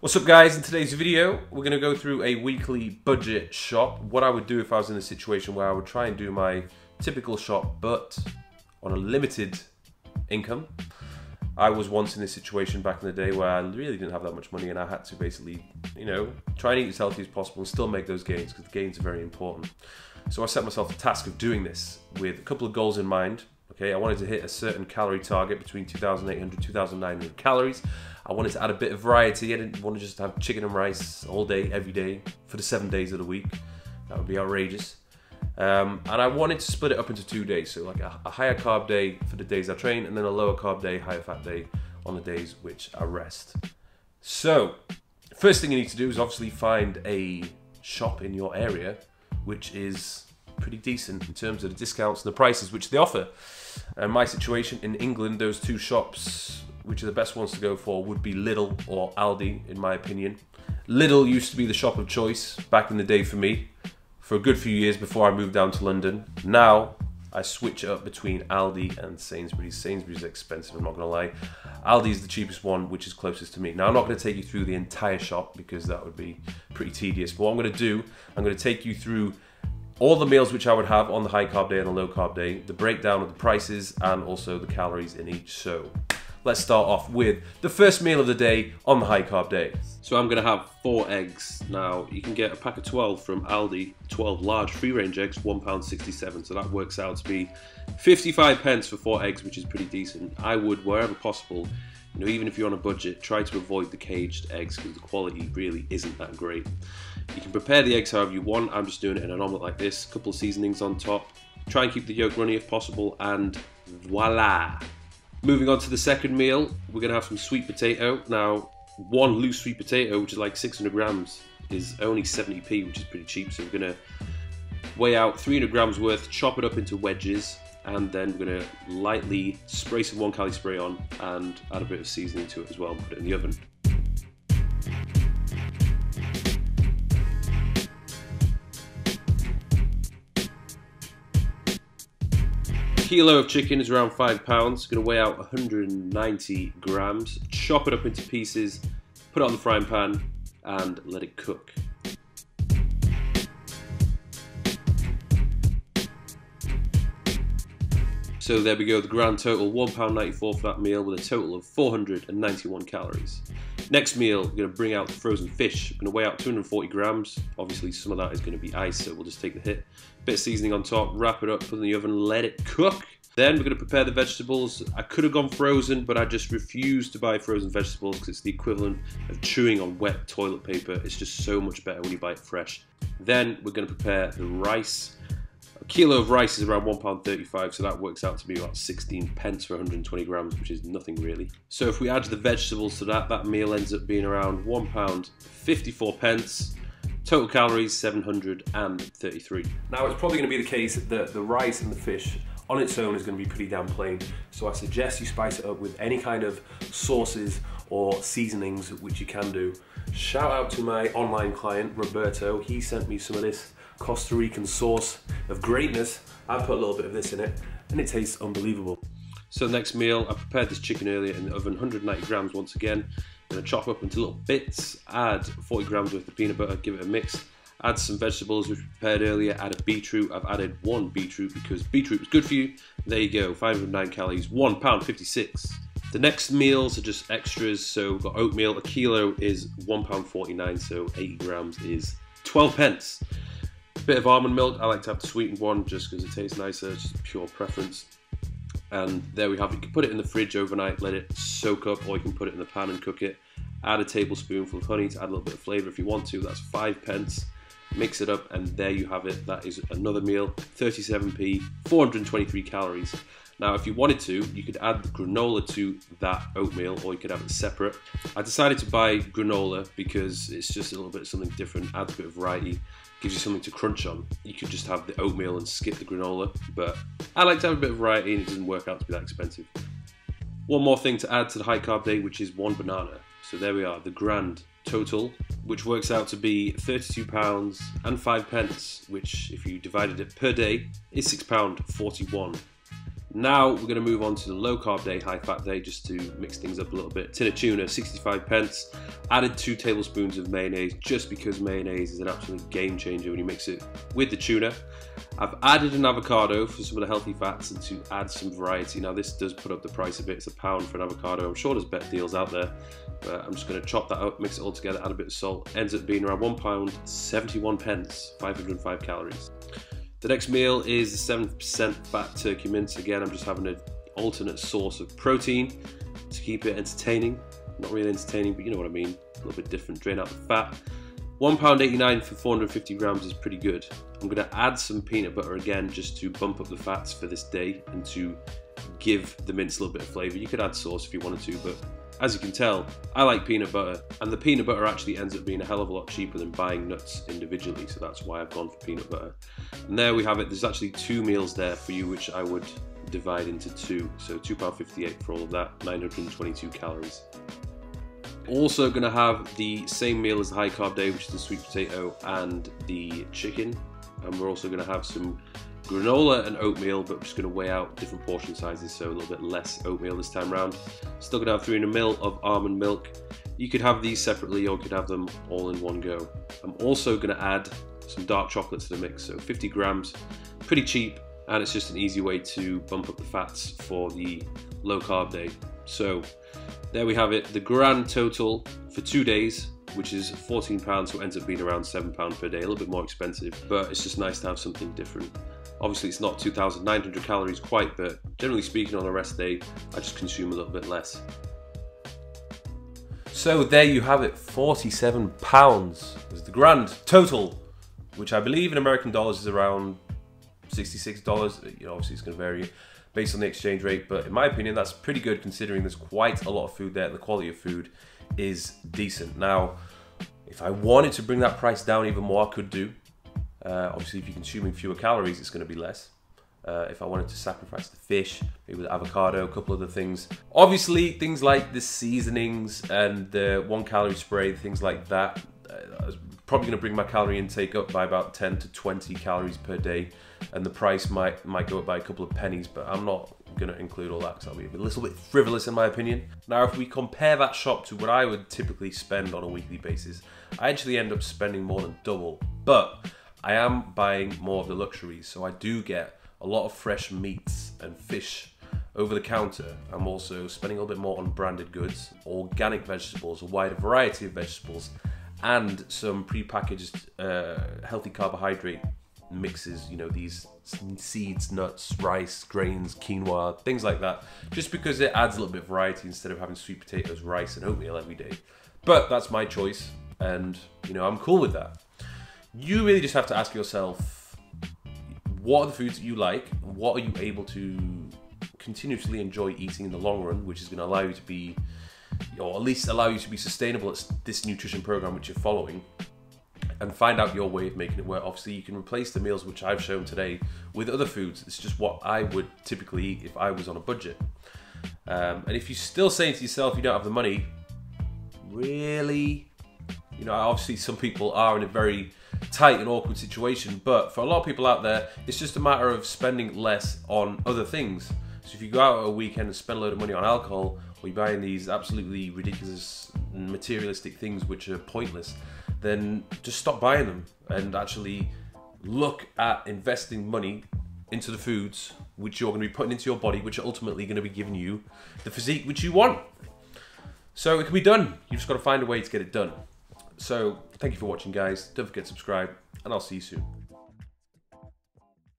What's up guys, in today's video we're going to go through a weekly budget shop. What I would do if I was in a situation where I would try and do my typical shop but on a limited income. I was once in this situation back in the day where I really didn't have that much money and I had to basically, try and eat as healthy as possible and still make those gains because the gains are very important. So I set myself the task of doing this with a couple of goals in mind. Okay, I wanted to hit a certain calorie target between 2,800 and 2,900 calories. I wanted to add a bit of variety. I didn't want to just have chicken and rice all day, every day, for the 7 days of the week. That would be outrageous. And I wanted to split it up into 2 days. So like a higher carb day for the days I train, and then a lower carb day, higher fat day on the days which I rest. So, first thing you need to do is obviously find a shop in your area which is pretty decent in terms of the discounts and the prices which they offer. And my situation in England, those two shops which are the best ones to go for would be Lidl or Aldi, in my opinion. Lidl used to be the shop of choice back in the day for me for a good few years before I moved down to London. Now I switch up between Aldi and Sainsbury's. Sainsbury's is expensive, I'm not going to lie. Aldi is the cheapest one, which is closest to me. Now I'm not going to take you through the entire shop because that would be pretty tedious. But what I'm going to do, I'm going to take you through all the meals which I would have on the high carb day and the low carb day, the breakdown of the prices and also the calories in each. So let's start off with the first meal of the day on the high carb day. So I'm going to have 4 eggs. Now you can get a pack of 12 from Aldi, 12 large free range eggs, £1.67. So that works out to be 55 pence for 4 eggs, which is pretty decent. I would, wherever possible, even if you're on a budget, try to avoid the caged eggs because the quality really isn't that great. You can prepare the eggs however you want. I'm just doing it in an omelette like this, a couple of seasonings on top. Try and keep the yolk runny if possible, and voila! Moving on to the second meal, we're going to have some sweet potato. Now, one loose sweet potato, which is like 600 grams, is only 70p, which is pretty cheap. So we're going to weigh out 300 grams worth, chop it up into wedges, and then we're going to lightly spray some 1 calorie spray on and add a bit of seasoning to it as well and put it in the oven. Kilo of chicken is around £5. Going to weigh out 190 grams. Chop it up into pieces, put it on the frying pan, and let it cook. So there we go, the grand total, £1.94 for that meal with a total of 491 calories. Next meal, we're going to bring out the frozen fish. We're going to weigh out 240 grams. Obviously some of that is going to be ice, so we'll just take the hit. Bit of seasoning on top, wrap it up, put it in the oven, let it cook. Then we're going to prepare the vegetables. I could have gone frozen, but I just refused to buy frozen vegetables because it's the equivalent of chewing on wet toilet paper. It's just so much better when you buy it fresh. Then we're going to prepare the rice. A kilo of rice is around £1.35, so that works out to be about 16 pence for 120 grams, which is nothing really. So if we add the vegetables to that meal ends up being around £1.54. Total calories, 733. Now it's probably going to be the case that the rice and the fish on its own is going to be pretty damn plain. So I suggest you spice it up with any kind of sauces or seasonings, which you can do. Shout out to my online client, Roberto. He sent me some of this Costa Rican sauce of greatness. I put a little bit of this in it and it tastes unbelievable. So next meal, I prepared this chicken earlier in the oven, 190 grams once again. I'm going to chop up into little bits, add 40 grams worth of peanut butter, give it a mix, add some vegetables which we prepared earlier, add a beetroot. I've added 1 beetroot because beetroot was good for you. There you go, 509 calories, £1.56. The next meals are just extras, so we've got oatmeal. A kilo is £1.49, so 80 grams is 12 pence. A bit of almond milk, I like to have the sweetened one just because it tastes nicer, it's just pure preference. And there we have it. You can put it in the fridge overnight, let it soak up, or you can put it in the pan and cook it. Add a tablespoonful of honey to add a little bit of flavour if you want to. That's 5 pence. Mix it up and there you have it. That is another meal, 37p, 423 calories. Now if you wanted to, you could add the granola to that oatmeal or you could have it separate. I decided to buy granola because it's just a little bit of something different, adds a bit of variety, gives you something to crunch on. You could just have the oatmeal and skip the granola, but I like to have a bit of variety and it doesn't work out to be that expensive. One more thing to add to the high carb day, which is 1 banana. So there we are, the grand total, which works out to be £32 and 5 pence, which if you divided it per day is £6.41. Now we're going to move on to the low carb day, high fat day, just to mix things up a little bit. Tin of tuna, 65 pence. Added 2 tablespoons of mayonnaise, just because mayonnaise is an absolute game changer when you mix it with the tuna. I've added an avocado for some of the healthy fats and to add some variety. Now this does put up the price a bit. It's £1 for an avocado. I'm sure there's better deals out there, but I'm just going to chop that up, mix it all together, add a bit of salt. Ends up being around £1, 71 pence, 505 calories. The next meal is the 7% Fat Turkey Mince. Again, I'm just having an alternate source of protein to keep it entertaining. Not really entertaining, but you know what I mean. A little bit different, drain out the fat. £1.89 for 450 grams is pretty good. I'm going to add some peanut butter again, just to bump up the fats for this day and to give the mince a little bit of flavour. You could add sauce if you wanted to, but as you can tell, I like peanut butter, and the peanut butter actually ends up being a hell of a lot cheaper than buying nuts individually, so that's why I've gone for peanut butter. And there we have it. There's actually 2 meals there for you, which I would divide into 2. So £2.58 for all of that, 922 calories. Also going to have the same meal as the high carb day, which is the sweet potato and the chicken. And we're also going to have some granola and oatmeal, but we're just going to weigh out different portion sizes, so a little bit less oatmeal this time around. Still going to have 300 ml of almond milk. You could have these separately, or you could have them all in one go. I'm also going to add some dark chocolate to the mix, so 50 grams, pretty cheap, and it's just an easy way to bump up the fats for the low carb day. So there we have it, the grand total for 2 days, which is £14, so it ends up being around £7 per day, a little bit more expensive, but it's just nice to have something different. Obviously it's not 2,900 calories quite, but generally speaking on a rest day, I just consume a little bit less. So there you have it, £47 is the grand total, which I believe in American dollars is around $66. You know, obviously it's going to vary based on the exchange rate, but in my opinion that's pretty good considering there's quite a lot of food there and the quality of food is decent. Now, if I wanted to bring that price down even more, I could do. Obviously, if you're consuming fewer calories, it's going to be less. If I wanted to sacrifice the fish, maybe the avocado, a couple other things. Obviously, things like the seasonings and the 1 calorie spray, things like that, probably going to bring my calorie intake up by about 10 to 20 calories per day, and the price might go up by a couple of pennies, but I'm not going to include all that because that'll be a little bit frivolous in my opinion. Now, if we compare that shop to what I would typically spend on a weekly basis, I actually end up spending more than double, but I am buying more of the luxuries, so I do get a lot of fresh meats and fish over the counter. I'm also spending a little bit more on branded goods, organic vegetables, a wider variety of vegetables, and some pre-packaged healthy carbohydrate mixes, you know, these seeds, nuts, rice, grains, quinoa, things like that, just because it adds a little bit of variety instead of having sweet potatoes, rice, and oatmeal every day. But that's my choice, and you know, I'm cool with that. You really just have to ask yourself, what are the foods that you like? What are you able to continuously enjoy eating in the long run, which is going to allow you to be, or at least allow you to be sustainable at this nutrition program which you're following, and find out your way of making it work. Obviously, you can replace the meals which I've shown today with other foods. It's just what I would typically eat if I was on a budget. And if you're still saying to yourself you don't have the money, really, you know, obviously some people are in a very tight and awkward situation, but for a lot of people out there, it's just a matter of spending less on other things. So if you go out a weekend and spend a load of money on alcohol, or you're buying these absolutely ridiculous materialistic things which are pointless, then just stop buying them and actually look at investing money into the foods which you're going to be putting into your body, which are ultimately going to be giving you the physique which you want. So it can be done. You've just got to find a way to get it done. So thank you for watching, guys. Don't forget to subscribe, and I'll see you soon.